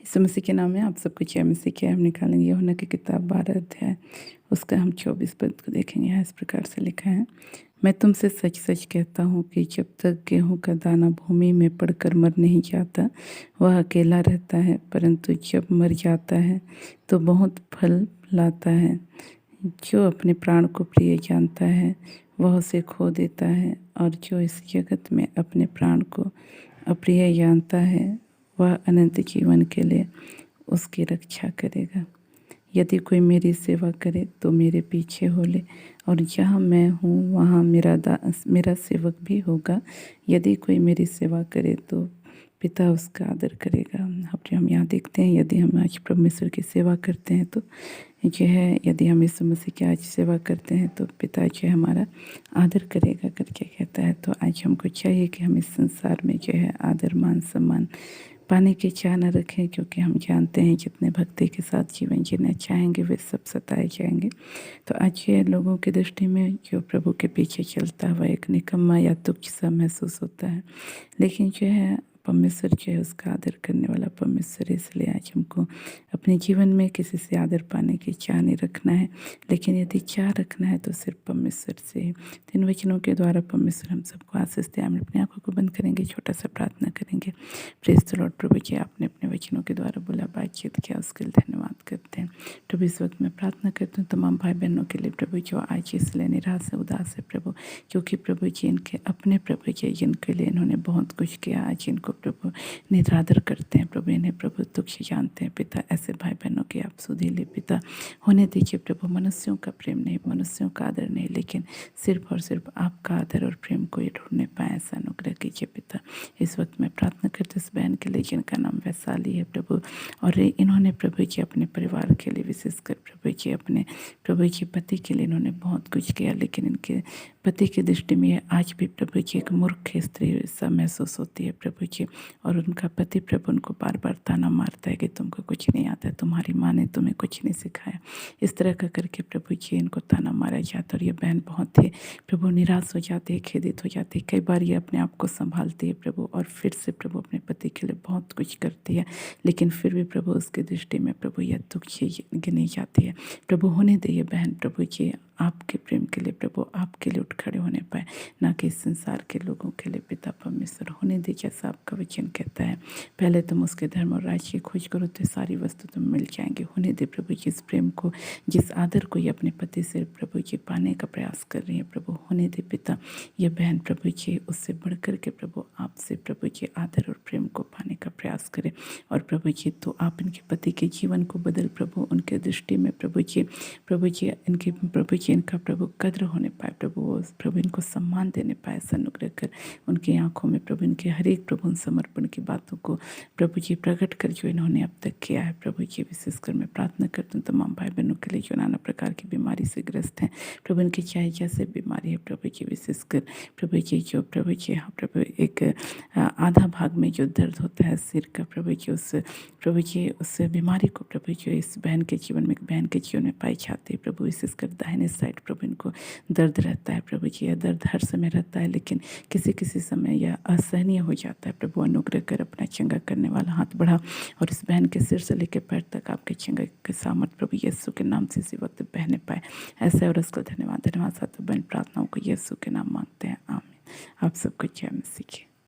यीशु मसीह के नाम में आप सबको जय मसीह की। हम निकालेंगे यूहन्ना की किताब 12 अध्याय, उसका हम 24 पद को देखेंगे। यहाँ इस प्रकार से लिखा है, मैं तुमसे सच सच कहता हूँ कि जब तक गेहूं का दाना भूमि में पड़कर मर नहीं जाता वह अकेला रहता है, परंतु जब मर जाता है तो बहुत फल लाता है। जो अपने प्राण को प्रिय जानता है वह उसे खो देता है, और जो इस जगत में अपने प्राण को अप्रिय जानता है वह अनंत जीवन के लिए उसकी रक्षा करेगा। यदि कोई मेरी सेवा करे तो मेरे पीछे हो ले, और जहाँ मैं हूँ वहाँ मेरा सेवक भी होगा। यदि कोई मेरी सेवा करे तो पिता उसका आदर करेगा। हम यहाँ देखते हैं, यदि हम आज परमेश्वर की सेवा करते हैं तो जो है, यदि हम यीशु मसीह की आज सेवा करते हैं तो पिता जो है हमारा आदर करेगा करके कहता है। तो आज हमको चाहिए कि हम इस संसार में जो है आदर मान सम्मान पाने की चाह न रखें, क्योंकि हम जानते हैं जितने भक्ति के साथ जीवन जीना चाहेंगे वे सब सताए जाएंगे। तो आज ये लोगों की दृष्टि में जो प्रभु के पीछे चलता हुआ एक निकम्मा या तुच्छ सा महसूस होता है, लेकिन जो है परमेश्वर जो है उसका आदर करने वाला परमेश्वर। इसलिए आज हमको अपने जीवन में किसी से आदर पाने की चाह नहीं रखना है, लेकिन यदि चाह रखना है तो सिर्फ परमेश्वर से। 3 वचनों के द्वारा परमेश्वर हम सबको आशीष दे। हम अपनी आंखों को बंद करेंगे, छोटा सा प्रार्थना करेंगे। Praise the lord. प्रभु जी, आपने अपने वचनों के द्वारा बोला, बातचीत किया, उसके लिए धन्यवाद करते हैं। प्रभु इस वक्त मैं प्रार्थना करती हूँ तमाम भाई बहनों के लिए प्रभु, जो आज इसलिए निराश है, उदास है प्रभु, क्योंकि प्रभु जी इनके अपने प्रभु जी जिनके लिए इन्होंने बहुत कुछ किया, आज इनको प्रभु निरादर करते हैं प्रभु, इन्हें प्रभु तुच्छ जानते हैं पिता। ऐसे भाई बहनों की आप सुधी ले पिता, होने दीजिए प्रभु। मनुष्यों का प्रेम नहीं, मनुष्यों का आदर नहीं, लेकिन सिर्फ और सिर्फ आपका आदर और प्रेम को ये ढूंढने पाए, ऐसा अनुग्रह कीजिए पिता। इस वक्त मैं प्रार्थना करती इस बहन के लिए जिनका नाम वैशाली है प्रभु, और इन्होंने प्रभु जी अपने परिवार के लिए, विशेषकर प्रभु जी अपने प्रभु जी पति के लिए इन्होंने बहुत कुछ किया, लेकिन इनके पति की दृष्टि में आज भी प्रभु जी एक मूर्ख स्त्री सा महसूस होती है प्रभु जी। और उनका पति प्रभु उनको बार बार ताना मारता है कि तुमको कुछ नहीं आता है, तुम्हारी माँ ने तुम्हें कुछ नहीं सिखाया। इस तरह का करके प्रभु जी इनको ताना मारा जाता है, और ये बहन बहुत ही प्रभु निराश हो जाती है, खेदित हो जाती है। कई बार ये अपने आप को संभालती है प्रभु, और फिर से प्रभु अपने पति के लिए बहुत कुछ करती है, लेकिन फिर भी प्रभु उसकी दृष्टि में प्रभु यह तुच्छ गिनी जाती है। प्रभु होने दे ये बहन प्रभु जी आपके प्रेम के लिए प्रभु, आपके लिए उठ खड़े होने पाए, ना कि इस संसार के लोगों के लिए पिता परमेश्वर। होने दे जैसा आपका वचन कहता है, पहले तुम उसके धर्म और राज्य की खोज करो तो सारी वस्तु तुम मिल जाएंगे। होने दे प्रभु जिस प्रेम को, जिस आदर को ये अपने पति से प्रभु जी पाने का प्रयास कर रही है प्रभु, होने दे पिता ये बहन प्रभु जी उससे बढ़ कर के प्रभु आपसे प्रभु जी आदर और प्रेम को पाने का प्रयास करे। और प्रभु जी तो आप इनके पति के जीवन को बदल प्रभु, उनके दृष्टि में प्रभु जी इनके प्रभु जी इनका प्रभु कद्र होने पाए प्रभु इनको सम्मान देने पाए, अनुग्रह कर उनकी आंखों में प्रभु इनके हर एक प्रभु समर्पण की बातों को प्रभु जी प्रकट कर जो इन्होंने अब तक किया है प्रभु जी। विशेषकर मैं प्रार्थना करती हूँ तमाम भाई बहनों के लिए जो नाना प्रकार की बीमारी से ग्रस्त हैं प्रभु, इनकी चाहे जैसे बीमारी है प्रभु जी, विशेषकर प्रभु जी जो प्रभु जी हाँ प्रभु एक आधा भाग में जो दर्द होता है सिर का प्रभु जी, उस बीमारी को प्रभु जो इस बहन के जीवन में, बहन के जीवन में पाई जाती है प्रभु। विशेषकर दाहिने साइड प्रभु इनको दर्द रहता है प्रभु जी, यह दर्द हर समय रहता है, लेकिन किसी समय यह असहनीय हो जाता है प्रभु। अनुग्रह कर अपना चंगा करने वाला हाथ बढ़ा, और इस बहन के सिर से लेकर पैर तक आपके चंगा के सामर्थ प्रभु यीशु के नाम से इसी वक्त बहने पाए, ऐसे। और उसका धन्यवाद साथ बहन प्रार्थनाओं को यीशु के नाम मांगते हैं, आमीन। आप सबको जय मसीह की।